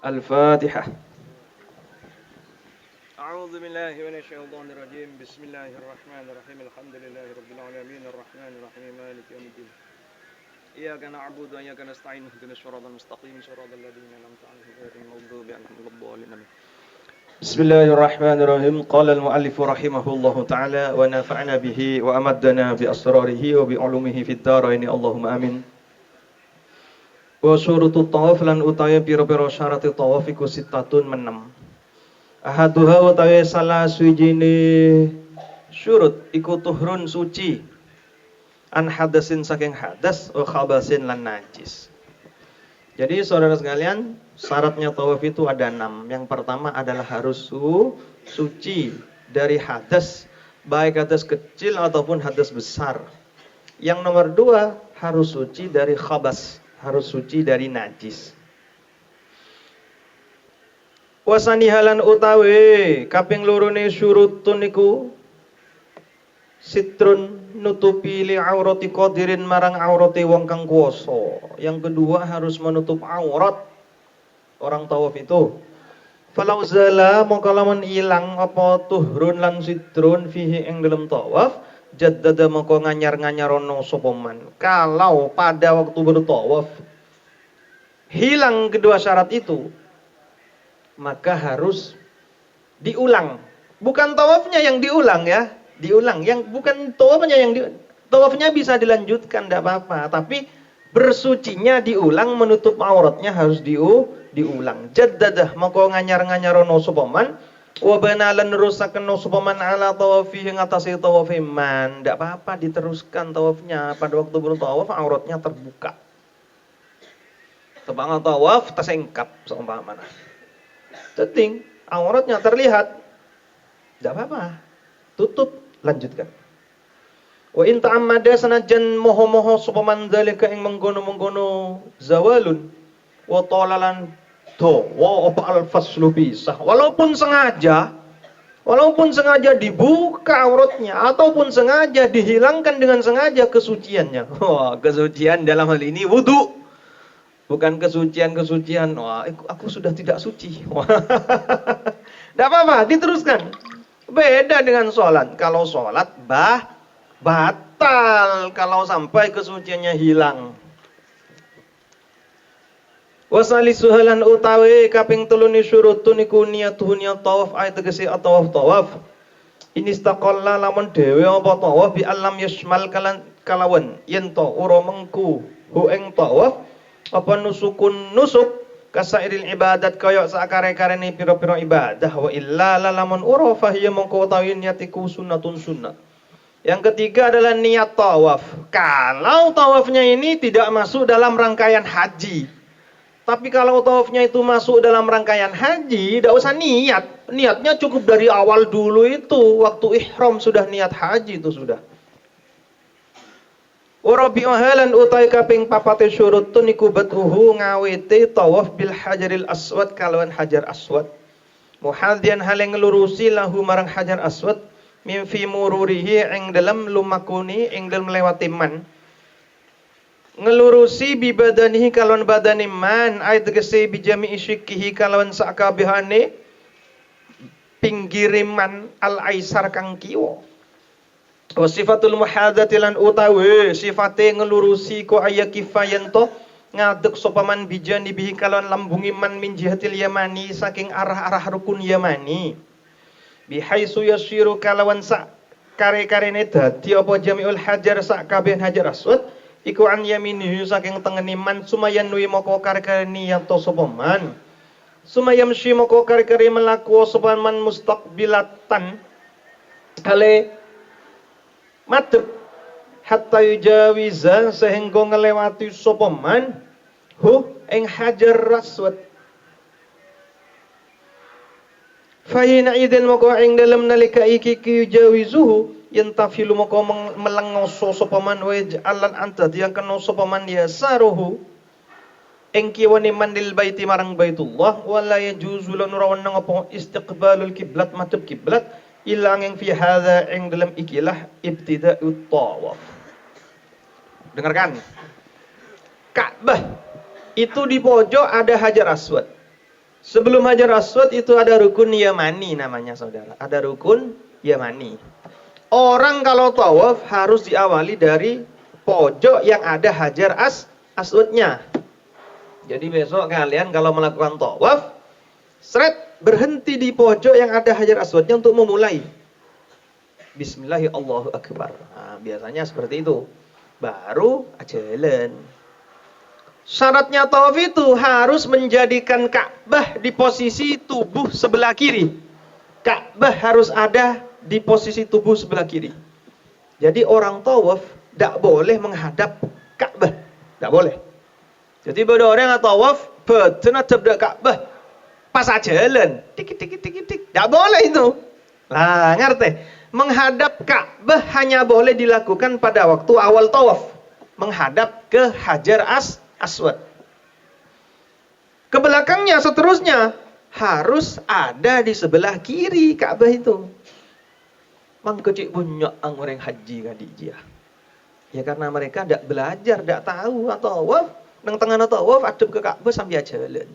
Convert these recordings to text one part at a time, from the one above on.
Al-Fatihah. أعوذ بالله من الشيطان الرجيم بسم الله الرحمن الرحيم الحمد لله رب العالمين الرحمن الرحيم مالك يوم الدين إياك نعبد وإياك نستعين اهدنا الصراط المستقيم صراط الذين أنعمت عليهم غير المغضوب عليهم ولا الضالين Bismillahirrahmanirrahim. Qala al-muallif rahimahullahu taala wa nafa'na bihi wa amaddana bi asrarihi wa bi ulumihi fid dharain Allahumma amin. Wa syurutut tawaf lan utawi pira-pira syarat tawaf iku sittatun menem. Ahaduha utawi salah suwijine syurut iku tuhrun suci an hadasin saking hadas wa khabasin lan najis. Jadi saudara sekalian, syaratnya tawaf itu ada 6. Yang pertama adalah harus suci dari hadas, baik hadas kecil ataupun hadas besar. Yang nomor 2 harus suci dari khabas, harus suci dari najis. Wasani halan utawi kaping lorone syurutun niku sitrun nutupi li aurati qadirin marang aurate wong kang kuwasa. Yang kedua harus menutup aurat orang tawaf itu. Falau zala mongko lamun ilang apa tuhrun lan sitrun fihi ing dalam tawaf, jaddada mongko nganyar-nganyarono sapa man. Kalau pada waktu bertawaf hilang kedua syarat itu, maka harus diulang. Bukan tawafnya yang diulang ya, diulang. Yang bukan tawafnya yang tawafnya bisa dilanjutkan tidak apa-apa, tapi bersucinya diulang, menutup auratnya harus diulang. Jaddadah maka nganyar-nganyarono sapa man wa banalan rusaken sapa man ala tawafi ing atase tawaf man. Tidak apa-apa diteruskan tawafnya, pada waktu bertawaf auratnya terbuka. Tebang tawaf tersengkap seumpamana. Teting auratnya terlihat. Tidak apa-apa. Tutup, lanjutkan. Wa in ta'ammada sanajan moho-moho sapa man zalika ing mengkono-mengkono zawalun wa talalan dawa apa al-faslu pisah. Walaupun sengaja dibuka auratnya ataupun sengaja dihilangkan dengan sengaja kesuciannya. Wah, kesucian dalam hal ini wudu. Bukan kesucian. Wah, aku sudah tidak suci. Tidak apa-apa, diteruskan. Beda dengan sholat. Kalau sholat batal kalau sampai kesuciannya hilang. Wasali suhalan utawi kaping 3 syurutun iku niyatuhu niyat tawaf ayat tegese tawaf. Ini istaqalla lamun dhewe apa tawaf bi alam yasmal kalawan yen to ora mengku hu ing tawaf apa nusukun nusuk kasairil ibadat kaya sakare-karene pira-pira ibadah wa illa lamun ura fahiya mongko utawi niatiku sunnatun sunnah. Yang ketiga adalah niat tawaf. Kalau tawafnya ini tidak masuk dalam rangkaian haji. Tapi kalau tawafnya itu masuk dalam rangkaian haji, tidak usah niat. Niatnya cukup dari awal dulu itu, waktu ihram sudah niat haji itu sudah. Warabi'u halan utai kaping 4 syurutun iku batuhu ngawete tawaf bil hajaril aswad kalawan hajar aswad. Muhaddian hal ngelurusi lahu marang hajar aswad min fi mururihi ing dalam lumakuni ing dalam melewati man. Ngelurusi bi badanihi kalawan badani man ayat tegese bi jami'i syikkihi kalawan sakabehane pinggiriman al aisar kang kiwa. Wa sifatul muhadzati lan utawi sifate ngelurusi ko ayakifayan to ngadeg sapa man bijani bihi kalawan lambungi man min jihatil yamani saking arah-arah rukun yamani bihaisu yasiru kalawan sak kare-karene dadi apa jamiul hajar sak kabeh hajar aswad iku an yaminihi saking tengene man sumayan nuwi moko kare-karene yanto sapa man sumayam shi moko kare-kare melaku sapa man mustaqbilatan kale madhep hatta yujawiza sehingga ngelewati sapa man hu ing hajar aswad. Fa ina idzin moko ing dalem nalika iki yujawizuhu yantafilu moko melengoso sapa man wa jalan anta yang kena sapa man yasaruhu ing kiwane mandil baiti marang baitullah wala yajuzu lan rawan apa istiqbalul kiblat madhep kiblat ilang yang fi hadza ing dalam ikilah ibtida'ut tawaf. Dengarkan. Ka'bah itu di pojok ada hajar aswad. Sebelum Hajar Aswad itu ada rukun Yamani namanya saudara. Ada rukun Yamani. Orang kalau tawaf harus diawali dari pojok yang ada Hajar Aswadnya. Jadi besok kalian kalau melakukan tawaf, berhenti di pojok yang ada Hajar Aswadnya untuk memulai. Bismillahirrahmanirrahim. Nah, biasanya seperti itu. Baru jalan. Syaratnya tawaf itu harus menjadikan Ka'bah di posisi tubuh sebelah kiri. Ka'bah harus ada di posisi tubuh sebelah kiri. Jadi orang tawaf tidak boleh menghadap Ka'bah. Tidak boleh. Jadi pada orang yang tawaf, betul ada Ka'bah. Pas jalan. Tik. Tidak boleh itu. Lah, ngerti? Menghadap Ka'bah hanya boleh dilakukan pada waktu awal tawaf. Menghadap ke Hajar Aswad. Ke belakangnya seterusnya harus ada di sebelah kiri Ka'bah itu. Mang kecik banyak orang haji kan dia. Ya karena mereka tidak belajar, tidak tahu tawaf, nang tengah tawaf adep ke Ka'bah sambil jalan.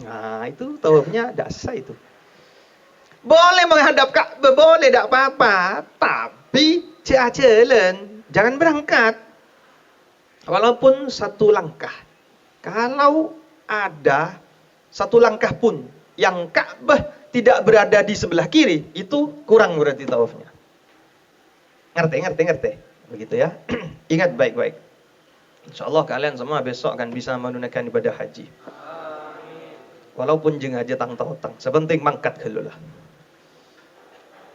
Nah, itu tawafnya tidak sah itu. Boleh menghadap Ka'bah, boleh tidak apa-apa, tapi jalan, jangan berangkat. Walaupun satu langkah. Kalau ada satu langkah pun yang Ka'bah tidak berada di sebelah kiri, itu kurang berarti tawafnya. Ngerti? Begitu ya. Ingat baik-baik. Insyaallah kalian semua besok akan bisa menunaikan ibadah haji. Walaupun jeng aja tang tautang, sepenting mangkat dulu lah.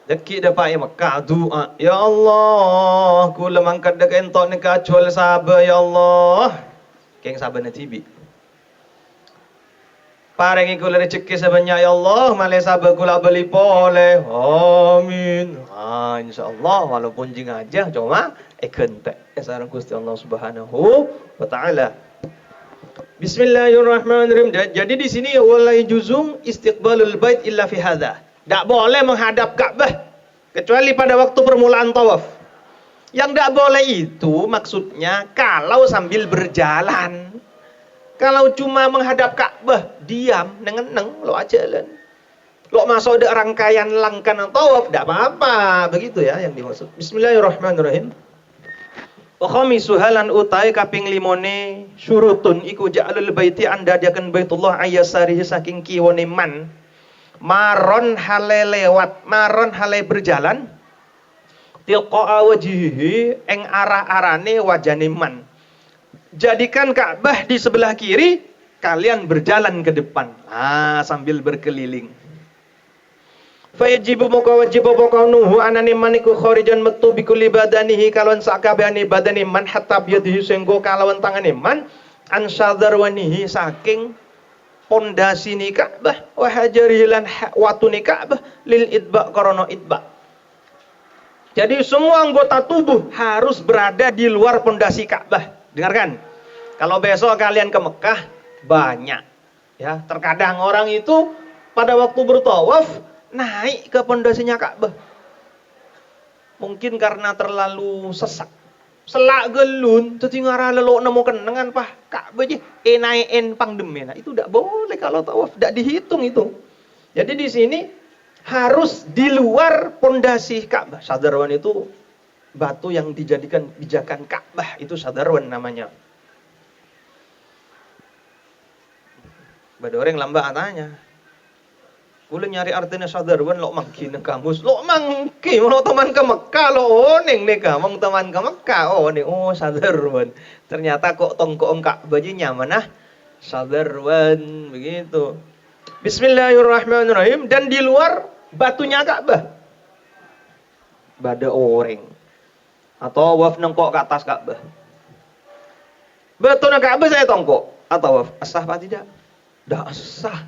Deki dapat Mekah doa, ya Allah, kula mangkat dak entok ni kacol sabar ya Allah. Keng sabar tibi. Paringi kula rezeki sebanyak ya Allah, male sabar kula beli pole. Amin. Insyaallah walaupun jing aja cuma kentek. Sareng Gusti Allah Subhanahu wa taala. Bismillahirrahmanirrahim. Jadi di sini wala juzum istiqbalul bait illa fi hadza. Tidak boleh menghadap Ka'bah kecuali pada waktu permulaan tawaf. Yang tidak boleh itu maksudnya kalau sambil berjalan. Kalau cuma menghadap Ka'bah, diam, neng lo jalan. Lo masuk ada rangkaian langkah tawaf, tidak apa-apa. Begitu ya yang dimaksud. Bismillahirrahmanirrahim. Wa khamisu halan utai kaping limone syurutun iku ja'alul baiti anda diakan baitullah ayyasarihi saking kiwone man. Maron hale lewat, maron hale berjalan. Tilqa'a wajhihi eng arah-arane wajane man. Jadikan Ka'bah di sebelah kiri, kalian berjalan ke depan. Sambil berkeliling. Fa yajibu maka wajib apa nuhu anane maniku kharijan metu bikulli badanihi kalon sakabehane badane man hatta biyadihi senggo kalawan tangane man an sadarwanihi saking pondasi ni Ka'bah wa hajarihi lan watune Ka'bah lil itba karena itba. Jadi semua anggota tubuh harus berada di luar pondasi Ka'bah. Dengarkan. Kalau besok kalian ke Mekah banyak ya, terkadang orang itu pada waktu bertawaf naik ke pondasinya Ka'bah. Mungkin karena terlalu sesak. Selak gelun, teti ngarah lelok nemu kenangan pah Ka'bah je naik pangdemena. Itu tidak boleh kalau tawaf, tidak dihitung itu. Jadi di sini harus di luar pondasi Ka'bah. Sadarwan itu batu yang dijadikan pijakan Ka'bah, itu sadarwan namanya. Bada orang lamba tanya. Kula nyari artinya sadarwan lo mangki nang kamus. Lo mangki lo teman ke Mekah lo oning nih kamong teman ke Mekah. Sadarwan. Ternyata kok tongkong Ka'bah nyaman sadarwan begitu. Bismillahirrahmanirrahim. Dan di luar batunya Ka'bah. Bada orang. Atau waf nengkok ke atas Ka'bah. Batunya Ka'bah saya tongkok. Atau waf. Asah apa tidak? Tidak asah.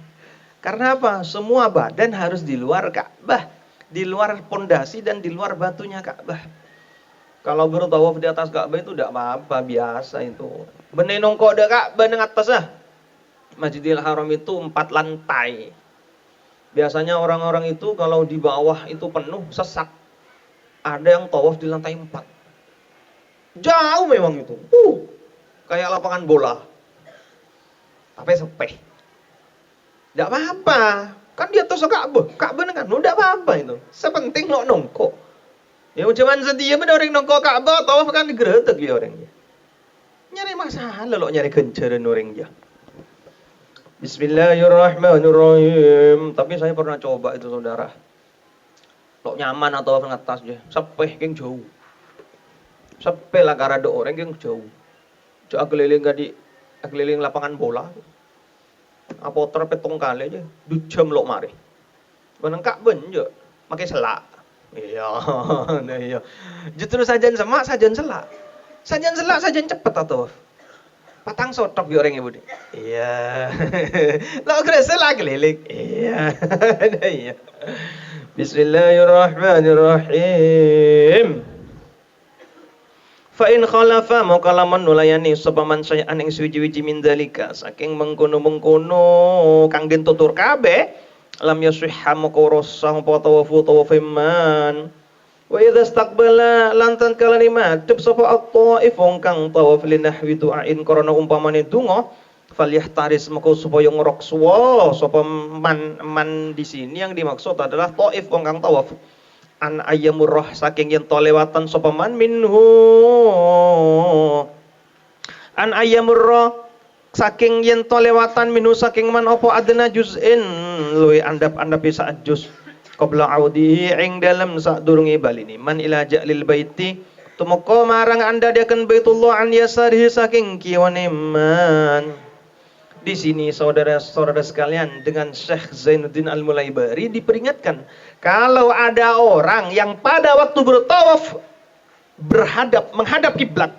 Karena apa? Semua badan harus di luar Ka'bah. Di luar pondasi dan di luar batunya Ka'bah. Kalau bertawaf di atas Ka'bah itu tidak apa-apa. Biasa itu. Benih nongkok ada Ka'bah di atas Masjidil Haram itu 4 lantai. Biasanya orang-orang itu kalau di bawah itu penuh, sesak. Ada yang tawaf di lantai 4. Jauh memang itu. Kayak lapangan bola. Tapi sepeh. Tidak apa-apa. Kan dia atas Ka'bah. Ka'bah kan tidak apa-apa itu. Sepenting lo nongko. Ya cuman setia pada orang nongko Ka'bah, tawaf kan digeretek ya orangnya. Nyari masalah lo nyari kencaran orangnya. Bismillahirrahmanirrahim. Tapi saya pernah coba itu saudara. Lo nyaman atau apa ngatas aja. Sampai yang jauh. Sampai lah karena ada orang yang jauh. Coba keliling lapangan bola. Apa terpetong kali aja, 2 jam lo mari. Menengkak benjo, pakai selak. Iya, nah iya. Justru sajan semak, sajan selak. Sajan selak, sajan cepet atau patang sotok di orang ibu. Iya. Lo kerasa lah keliling. Iya, nah iya. Bismillahirrahmanirrahim. Fa in khalafa maka lamun nulayani sapa man sayan ing suwi-wiji min dalika saking mengkono-mengkono kang den tutur kabeh lam yasihha maka rasa apa tawafu tawafiman wa idza istaqbala lantan kalani madhep sapa at-taif kang tawaf linahwi du'ain karena umpamane donga falyahtaris maka supaya ngroksuwa sapa man di sini yang dimaksud adalah taif kang tawaf an ayyamurrah saking yen to lewatan sapa man minhu an ayyamurrah saking yen to lewatan minhu saking man apa adna juz'in luwi andap-andap bisa juz qabla audihi ing dalem sadurunge balini man ila ja'lil baiti tumeka marang anda diaken Baitullah an yasarihi saking kiwane man. Di sini saudara-saudara sekalian dengan Syekh Zainuddin Al-Mulaibari diperingatkan kalau ada orang yang pada waktu bertawaf menghadap kiblat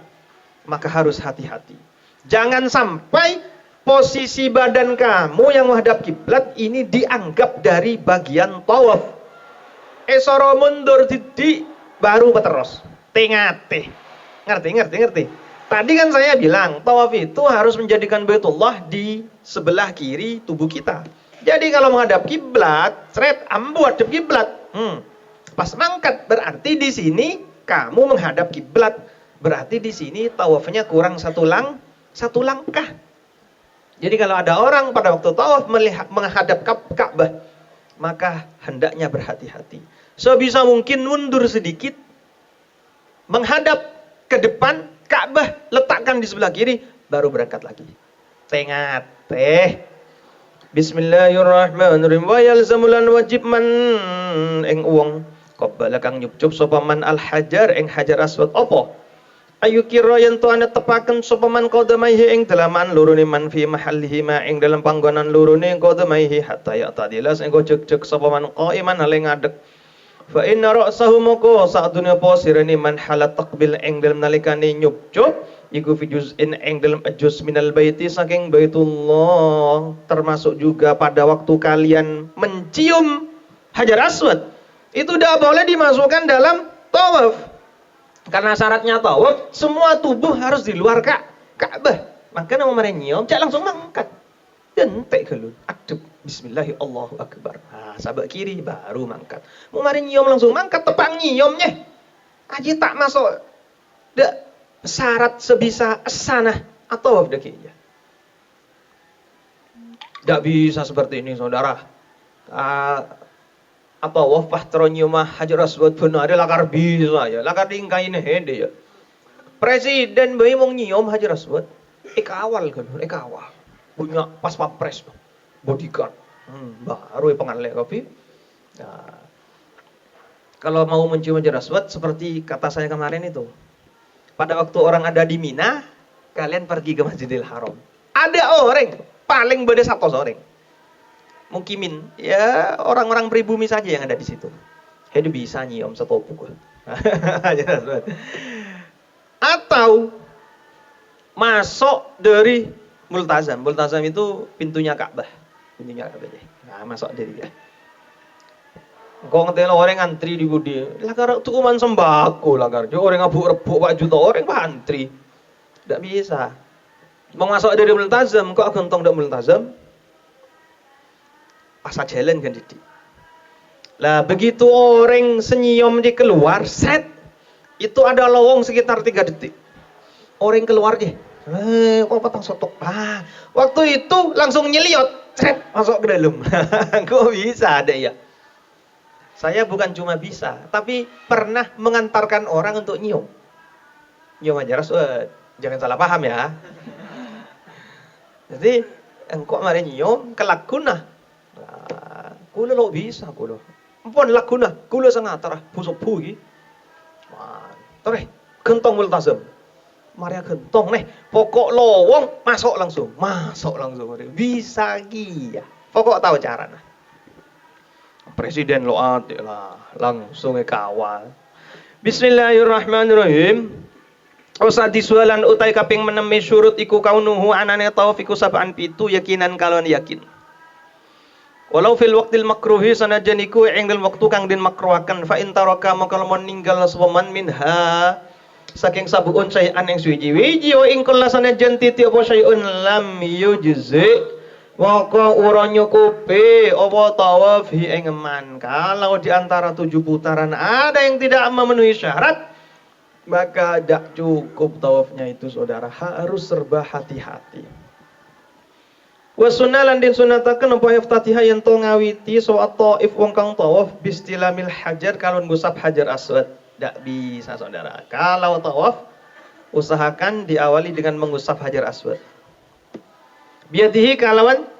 maka harus hati-hati. Jangan sampai posisi badan kamu yang menghadap kiblat ini dianggap dari bagian tawaf. Esoro mundur tidik baru terus. Tengate. Ngerti? Tadi kan saya bilang, tawaf itu harus menjadikan Baitullah di sebelah kiri tubuh kita. Jadi kalau menghadap kiblat, ambu hadap kiblat. Pas mangkat berarti di sini kamu menghadap kiblat. Berarti di sini tawafnya kurang satu langkah. Jadi kalau ada orang pada waktu tawaf menghadap Ka'bah, maka hendaknya berhati-hati. Sebisa mungkin mundur sedikit, menghadap ke depan Ka'bah, letakkan di sebelah kiri, baru berangkat lagi. Tengat Bismillahirrahmanirrahim. Wa yalzamulan wajib man ing wong qabala kang nyup-nyup sapa man al hajar ing hajar aswad apa? Ayu kira yen to ana tepaken sapa man qadamaihi ing dalaman lurune man fi mahallihi ma ing dalam panggonan lurune qadamaihi hatta ya tadilas ing jek-jek sapa man qaiman hale ngadeg. Fa inna ra'sahu moko sa'dune posirene man halat taqbil ing dalem nalikane nyup-nyup iku fi juz'in ing dalem juz minal baiti saking Baitullah, termasuk juga pada waktu kalian mencium Hajar Aswad itu tidak boleh dimasukkan dalam tawaf karena syaratnya tawaf semua tubuh harus di luar Ka'bah. Maka nama mereka nyium cak langsung mangkat dan tek gelun adep bismillahirrahmanirrahim Allahu akbar. Sabak kiri baru mangkat. Mau mari nyium langsung mangkat tepang nyiumnya. Aji tak masuk. Dak syarat sebisa sana atau wafda kiyah. Dak bisa seperti ini saudara. Atau wafah teronyumah Hajar Aswad benar ada lakar bisa ya. Lakar tingkain hende ya. Presiden bayi mau nyium Hajar Aswad. Awal kan, awal. Punya pas pampres bodyguard. Baru pengalih kopi. Nah, kalau mau mencium Hajar Aswad seperti kata saya kemarin itu. Pada waktu orang ada di Mina, kalian pergi ke Masjidil Haram. Ada orang paling beda satu orang. Mukimin, ya orang-orang pribumi saja yang ada di situ. Itu bisa nyium setopuk. Hajar Aswad. Atau masuk dari Multazam. Multazam itu pintunya Ka'bah. Nah, masuk dari dia. Kau ngerti orang antri di budi. Lakar tukuman sembako lakar. Jo orang abuk-rebuk Pak juta orang antri. Tidak bisa. Mau masuk dari Multazam, kok agentong dari Multazam? Asa jalan kan jadi. Lah begitu orang senyum di keluar, set itu ada lowong sekitar 3 detik. Orang keluar deh. Kok patang sotok. Waktu itu langsung nyeliot, masuk ke dalam. Kok bisa ada ya? Saya bukan cuma bisa, tapi pernah mengantarkan orang untuk nyium. Nyium aja Rasul. Jangan salah paham ya. Jadi, engkau mari nyium, kelak gunah. Kula lo bisa, kula. Ampun laguna, kula sangatara, busuk bugi. Terus, gentong multazam. Mari gentong nih, pokok lowong masuk langsung. Bisa ya. Pokok tahu cara nah. Presiden lo ate lah, langsung kawal. Bismillahirrahmanirrahim. Usadi sualan utai kaping menemi syurut iku kaunuhu anane tawaf iku sab'an pitu yakinan kalon yakin. Walau fil waqtil makruhi sanajan iku ing dalem wektu kang den makruhaken fa in taraka maka lamun ninggal sapaman minha saking sabuun sayan ing suwiji-wiji wa ing kala sanajan titi apa sayun lam yujzi maka ora nyukupi apa tawaf ing man. Kalau di antara 7 putaran ada yang tidak memenuhi syarat, maka tidak cukup tawafnya itu saudara, harus serba hati-hati. Wa sunnalan din sunataken apa iftatiha yen to ngawiti salat taif wong kang tawaf bistilamil hajar kalon ngusap hajar aswad. Ndak bisa saudara. Kalau tawaf usahakan diawali dengan mengusap hajar aswad. Biadihi kalawan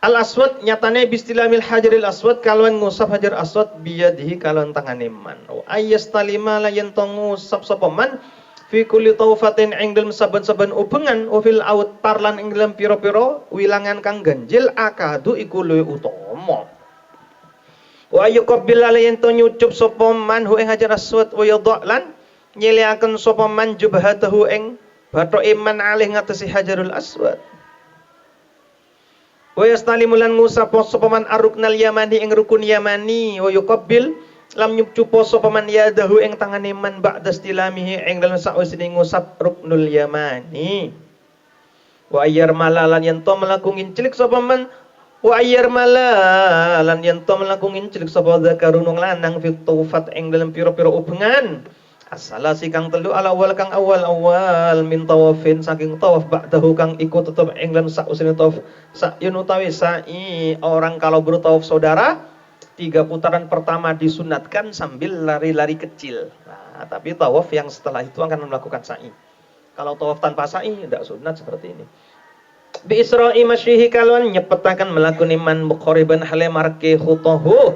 al aswad nyatane bistilamil hajaril aswad kalawan ngusap hajar aswad biadihi kalawan tangane man. Ayastalima la yen to ngusap sapa man fi kulli tawfatin ing dalem saben-saben ubengan fil autar lan ing dalem pira-pira wilangan kang ganjil akadu iku luwih utama. Wa yuqabbil yen to nyucup sapa man ing hajar aswad wa yadha lan nyeliaken sapa man jubhatahu ing bathoke man alih ngatesi hajarul aswad. Wa yastalimu lan ngusap sapa man arruknal yamani ing rukun yamani wa yuqabbil lam nyucup sapa man yadahu ing tangane man ba'da istilamihi ing dalem sawisine ngusap ruknul yamani. Wa ayyar malalan yen to mlaku ngincilik sapa man wa ayyar malalan yen to mlaku ngincilik sapa zakarun wong lanang fi tawfat ing dalem pira-pira ubengan. Asalasi kang telu ala awal kang awal min tawafin saking tawaf ba'dahu kang iku tetep ing dalem sausine tawaf sa'yun utawi sa'i. Orang kalau bertawaf saudara 3 putaran pertama disunatkan sambil lari-lari kecil. Nah, tapi tawaf yang setelah itu akan melakukan sa'i. Kalau tawaf tanpa sa'i tidak sunat seperti ini. Bi isra'i masyihi kalon nyepetaken melakuni man muqariban hale marke khutahu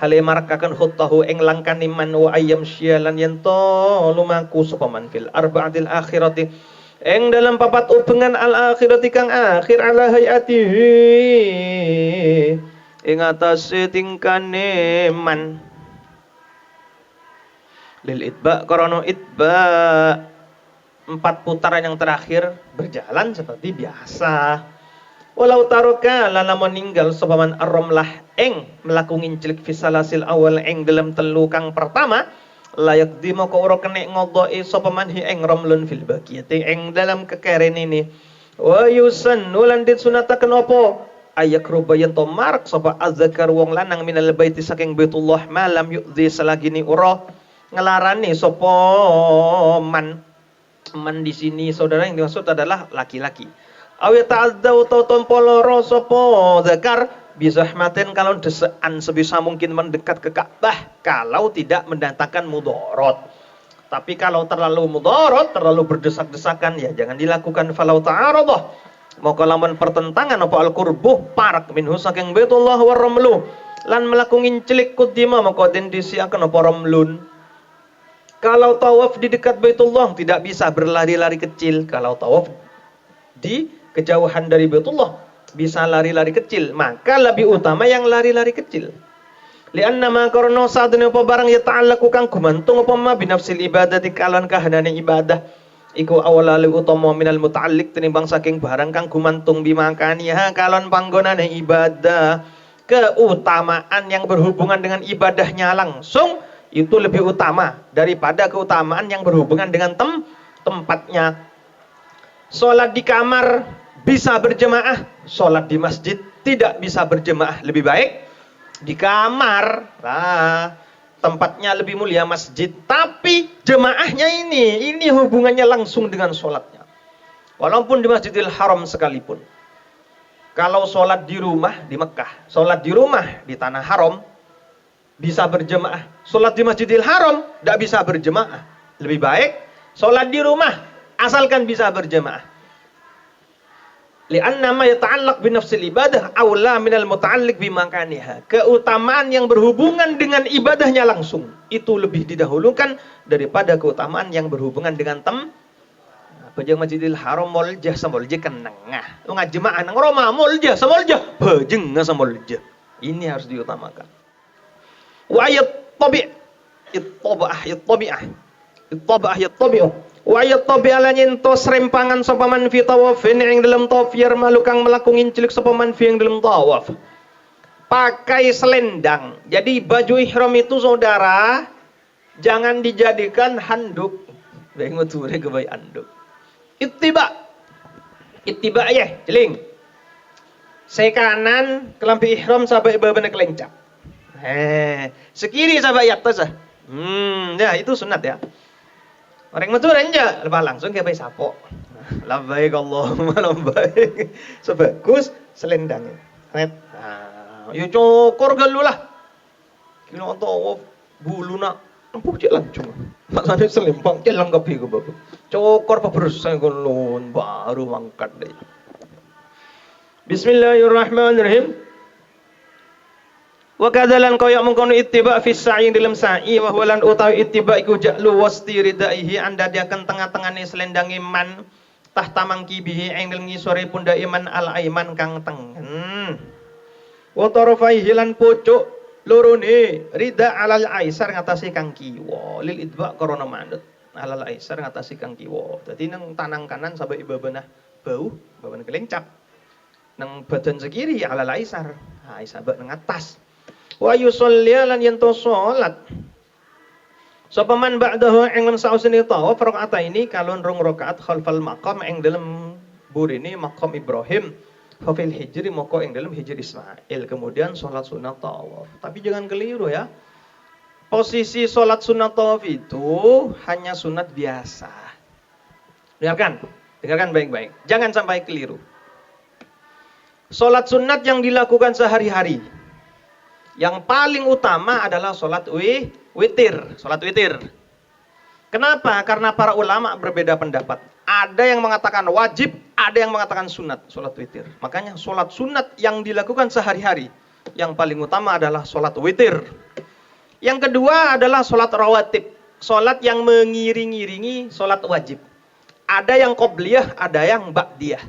hale markaken khutahu ing langkane man wa ayyam syialan yento lumaku sapa man fil arba'atil akhirati ing dalam 4 ubengan al akhirati kang akhir ala hayatihi ing atase tingkane man lil itba karena itba 4 putaran yang terakhir berjalan seperti biasa. Walau taroka lalamun ninggal sapa man arromlah ing mlaku ngincilik fisalasil awal ing dalam telu kang pertama layak dimo ko ora kene ngodoi sapa man hi ing romlun fil baqiyati ing dalam kekeren ini. Wa yusannu lan disunataken apa ayak rubayan to mark sapa azzakar wong lanang minal baiti saking Baitullah malam yu'dzi selagini ura ngelarani sapa man di sini saudara yang dimaksud adalah laki-laki. Aw ta'addau ta tampa lara sapa zakar bizahmatin kalau desaan sebisa mungkin mendekat ke Ka'bah kalau tidak mendatangkan mudarat. Tapi kalau terlalu mudarat, terlalu berdesak-desakan ya jangan dilakukan. Falau ta'aradah maka lamun pertentangan apa al-qurbuh parak minhu saking Baitullah war ramlu lan mlaku ngincilik kudima maka den disiaken apa ramlun. Kalau tawaf di dekat Baitullah tidak bisa berlari-lari kecil. Kalau tawaf di kejauhan dari Baitullah bisa lari-lari kecil, maka lebih utama yang lari-lari kecil. Lianna ma karena sadene apa barang ya ta'allaqu kang gumantung apa ma binafsil ibadati kalan kahanane ibadah iku awalale utama minal muta'alliq tinimbang saking barang kang gumantung bimakaniha kalon panggonane ibadah. Keutamaan yang berhubungan dengan ibadahnya langsung itu lebih utama daripada keutamaan yang berhubungan dengan tempatnya. Sholat di kamar bisa berjemaah, sholat di masjid tidak bisa berjemaah. Lebih baik di kamar. Nah, tempatnya lebih mulia masjid, tapi jemaahnya ini hubungannya langsung dengan sholatnya. Walaupun di Masjidil Haram sekalipun. Kalau sholat di rumah di Mekah, sholat di rumah di Tanah Haram bisa berjemaah. Sholat di Masjidil Haram tidak bisa berjemaah. Lebih baik sholat di rumah asalkan bisa berjemaah. Li'anna ma yata'allaq bi nafsil ibadah aula minal muta'alliq bi makaniha. Keutamaan yang berhubungan dengan ibadahnya langsung itu lebih didahulukan daripada keutamaan yang berhubungan dengan Bajang Masjidil Haram moljah samolja kenengah. Ngajemaah nang Roma moljah samolja bajeng samolja. Ini harus diutamakan. Wa ayat tabi' ittabi'ah. Wa ayat tabi' ala nyento serempangan sapa man fi tawafin ing dalam tawaf yarmalu kang melakungin cilik sapa man fi ing dalam tawaf. Pakai selendang. Jadi baju ihram itu saudara jangan dijadikan handuk. Bae nguture kebae handuk. Ittiba ya, jeling. Saya kanan kelampi ihram sampai babana kelencap. Sekiri sampai atas. Ya itu sunat ya. Orang metu aja, lepas langsung ke bayi sapo. Labbaik Allahumma labbaik. Sebagus selendangnya. Ya cokor galulah. Kilo tawaf buluna empuh cek lancung. Masane selempang cek lengkapi ke bapak. Cokor pebersih golon baru mangkat deh. Bismillahirrahmanirrahim. Wa kadzalan kaya mengkono ittiba fi sa'i dalam sa'i wa huwa lan utawi ittiba iku ja'lu wasti ridaihi anda diakan tengah-tengane selendange man tahta mangkibihi ing dalem ngisore pundak iman al aiman kang tengen. Wa tarafaihi lan pucuk lorone rida alal aisar ngatasi kang kiwa lil idba korona manut alal aisar ngatasi kang kiwa. Dadi nang tanang kanan sampai ibabenah bau babana kelencap nang badan sekiri alal aisar aisar nang atas. Wa yusolli lan yen to salat sapa man ba'dahu ing lan sausine tawaf rakaat ini kalon rong rakaat khalfal maqam ing dalem burine maqam Ibrahim fafil hijri moko ing dalem hijri Ismail kemudian salat sunat tawaf. Tapi jangan keliru ya. Posisi salat sunat tawaf itu hanya sunat biasa. Dengarkan baik-baik. Jangan sampai keliru. Salat sunat yang dilakukan sehari-hari yang paling utama adalah salat witir. Kenapa? Karena para ulama berbeda pendapat. Ada yang mengatakan wajib, ada yang mengatakan sunat, salat witir. Makanya salat sunat yang dilakukan sehari-hari yang paling utama adalah salat witir. Yang kedua adalah salat rawatib, salat yang mengiring-iringi salat wajib. Ada yang qobliyah, ada yang ba'diyah.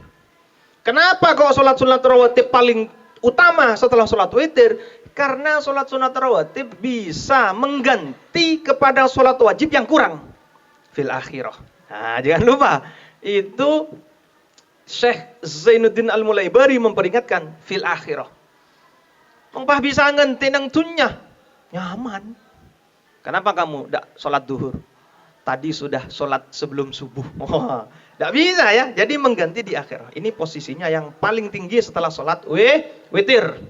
Kenapa kok salat sunat rawatib paling utama setelah salat witir? Karena salat sunat rawatib bisa mengganti kepada salat wajib yang kurang fil akhirah. Nah, jangan lupa itu Syekh Zainuddin Al-Mulaibari memperingatkan fil akhirah. Mengpah bisa ngenti nang dunya nyaman. Kenapa kamu ndak salat duhur? Tadi sudah salat sebelum subuh. Ndak bisa ya. Jadi mengganti di akhirah. Ini posisinya yang paling tinggi setelah salat witir.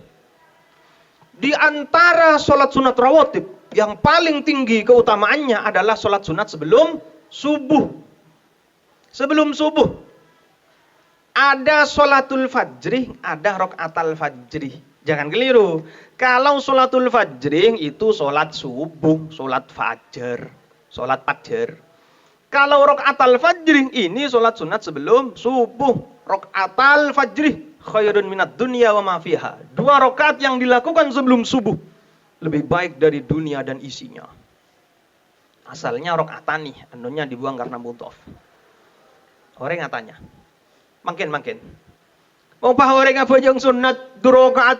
Di antara salat sunat rawatib yang paling tinggi keutamaannya adalah salat sunat sebelum subuh. Sebelum subuh. Ada sholatul fajri, ada rokaatal fajri. Jangan keliru. Kalau sholatul fajri itu sholat subuh, sholat fajar. Kalau rokaatal fajri ini sholat sunat sebelum subuh. Rokaatal fajri khairun minat dunya wa ma fiha. 2 rakaat yang dilakukan sebelum subuh lebih baik dari dunia dan isinya. Asalnya rakaatani, anunya dibuang karena mudhaf. Orang ngatanya. Makin. Mau pah orang apa yang sunat 2 rakaat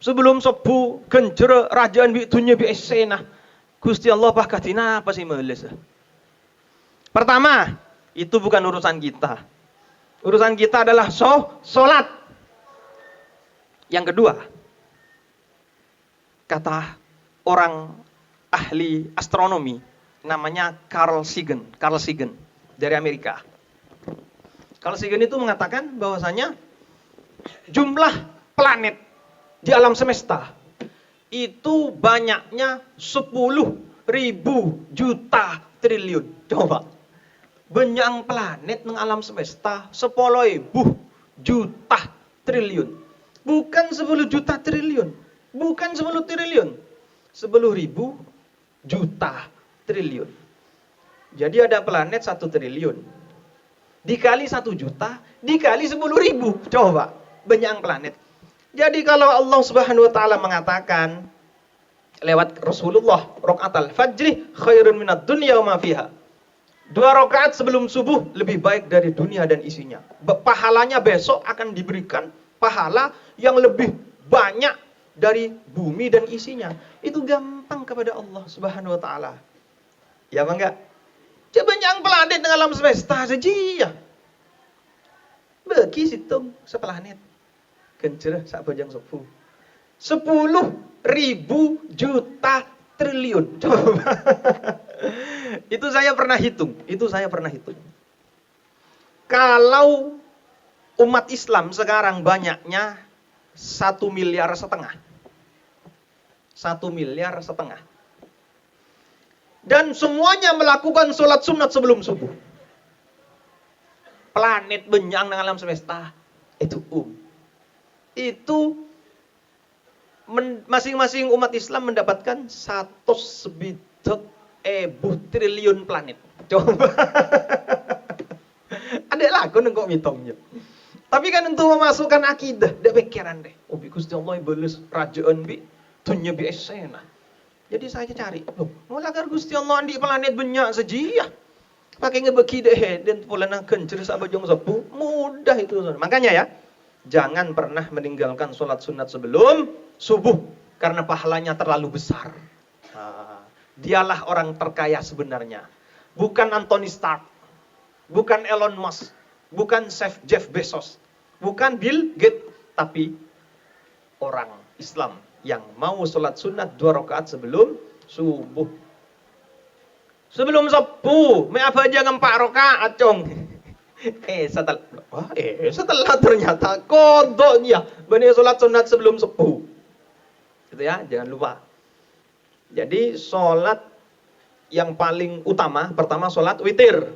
sebelum subuh genjer rajaan bi dunya bi esena. Gusti Allah pah kadina apa sih meles. Pertama, itu bukan urusan kita. Urusan kita adalah salat. Yang kedua, kata orang ahli astronomi namanya Carl Sagan dari Amerika. Carl Sagan itu mengatakan bahwasanya jumlah planet di alam semesta itu banyaknya 10.000 juta triliun. Coba. Banyak planet nang alam semesta 10.000 juta triliun. Bukan 10 juta triliun. Bukan 10 triliun. 10.000 juta triliun. Jadi ada planet 1 triliun. Dikali 1 juta, dikali 10.000. Coba, banyak planet. Jadi kalau Allah Subhanahu wa taala mengatakan lewat Rasulullah, raqatul fajri khairun minad dunya wa ma fiha. 2 rakaat sebelum subuh lebih baik dari dunia dan isinya. Pahalanya besok akan diberikan pahala yang lebih banyak dari bumi dan isinya. Itu gampang kepada Allah Subhanahu wa taala. Ya bangga. Coba yang planet dengan alam semesta saja ya. Bagi situng seplanet. Kencer sak bajang sepuh. 10.000 juta triliun. Coba. Itu saya pernah hitung. Kalau umat Islam sekarang banyaknya 1,5 miliar. 1,5 miliar. Dan semuanya melakukan sholat sunat sebelum subuh. Planet benyang dengan alam semesta. Itu masing-masing umat Islam mendapatkan 1,7 triliun planet. Coba. Ada lagu nengkok mitongnya. Tapi kan untuk memasukkan akidah, ada pikiran deh. Oh, Gusti Allah balas rajaan bi, dunia bi esena. Jadi saya cari, loh, mulakar Gusti Allah di planet banyak saja. Pakai ngebeki deh, dan pulana kencer sabajong sepuh, mudah itu. Makanya ya, jangan pernah meninggalkan sholat sunat sebelum subuh, karena pahalanya terlalu besar. Dialah orang terkaya sebenarnya. Bukan Anthony Stark, bukan Elon Musk, bukan Jeff Bezos, bukan Bill Gates, tapi orang Islam yang mau sholat sunat 2 rakaat sebelum subuh. Sebelum subuh, me apa aja 4 rakaat, cong. Setelah ternyata kodoknya benih sholat sunat sebelum subuh. Gitu ya, jangan lupa. Jadi sholat yang paling utama, pertama sholat witir.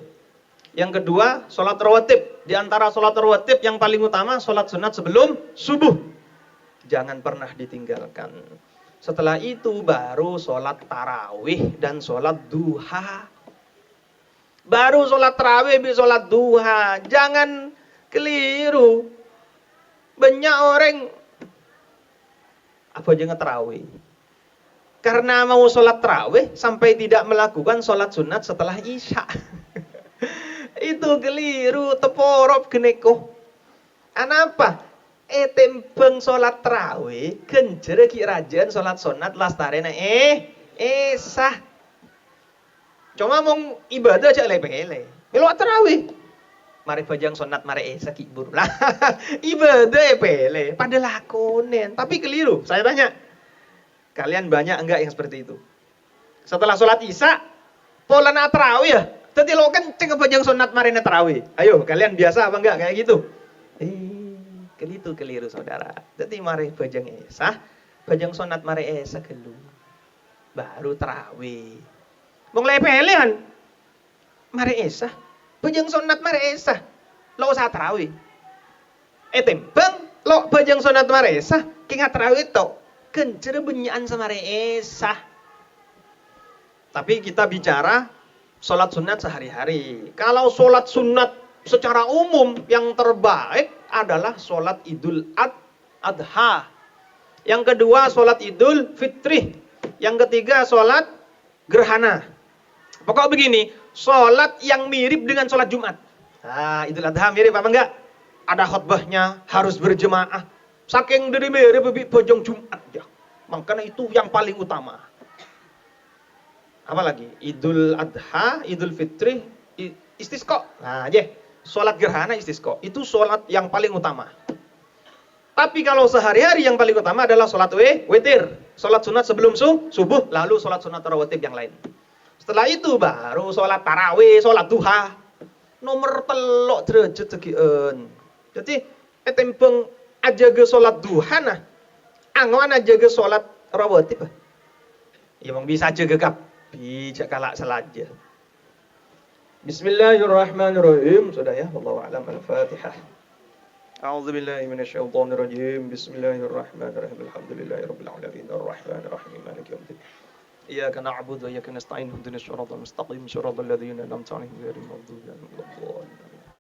Yang kedua, sholat rawatib. Di antara sholat rawatib yang paling utama, sholat sunat sebelum subuh. Jangan pernah ditinggalkan. Setelah itu baru sholat tarawih dan sholat duha. Baru sholat tarawih, sholat duha. Jangan keliru. Banyak orang apa aja tarawih. Karena mau sholat tarawih sampai tidak melakukan sholat sunat setelah isya. Itu keliru, teporop geneko. Anapa? Tembeng sholat tarawih, kenjer ki rajan sholat sunat lastarena sah. Cuma mau ibadah aja lepele. Melu tarawih. Mari bajang sunat mari esa ki buru lah. Ibadah pele, pada lakonen, tapi keliru. Saya tanya. Kalian banyak enggak yang seperti itu? Setelah sholat isya, polana tarawih ya? Tadi lo kan ceng bajang sunat marina tarawih. Ayo, kalian biasa apa enggak kayak gitu? Keliru saudara. Tadi mari bajang isya, bajang sunat mari isya kelu. Baru tarawih. Mong lepelehan. Mari isya, bajang sunat mari isya. Lo usah tarawih. Tembang, lo bajang sunat mari isya, kingat tarawih to. Kencer benyaan sama esah. Tapi kita bicara sholat sunat sehari-hari. Kalau sholat sunat secara umum yang terbaik adalah sholat Idul Adha. Yang kedua sholat Idul Fitri. Yang ketiga sholat gerhana. Pokok begini, sholat yang mirip dengan sholat Jumat. Nah, Idul Adha mirip apa enggak? Ada khutbahnya, harus berjemaah. Saking dari bebi bojong Jumat ya. Makanya itu yang paling utama. Apalagi Idul Adha, Idul Fitri, istisqa. Nah, aja. Salat gerhana istisqa. Itu salat yang paling utama. Tapi kalau sehari-hari yang paling utama adalah salat witir. Salat sunat sebelum subuh, lalu salat sunat rawatib yang lain. Setelah itu baru salat tarawih, salat duha. Nomor telok derajat segien. Jadi tembeng aja ke sholat duha nah, angwan aja ke sholat rawatib. Ya mau bisa aja gegap, bijak kalak selaja. Bismillahirrahmanirrahim. Sudah ya, wallahu a'lam. Al-Fatihah. A'udzu billahi minasyaitonir rajim. Bismillahirrahmanirrahim. Alhamdulillahirabbil alamin arrahmanir rahim maliki yaumiddin. Iyyaka na'budu wa iyyaka nasta'in ihdinas siratal mustaqim siratal ladzina an'amta 'alaihim ghairil maghdubi 'alaihim waladdallin.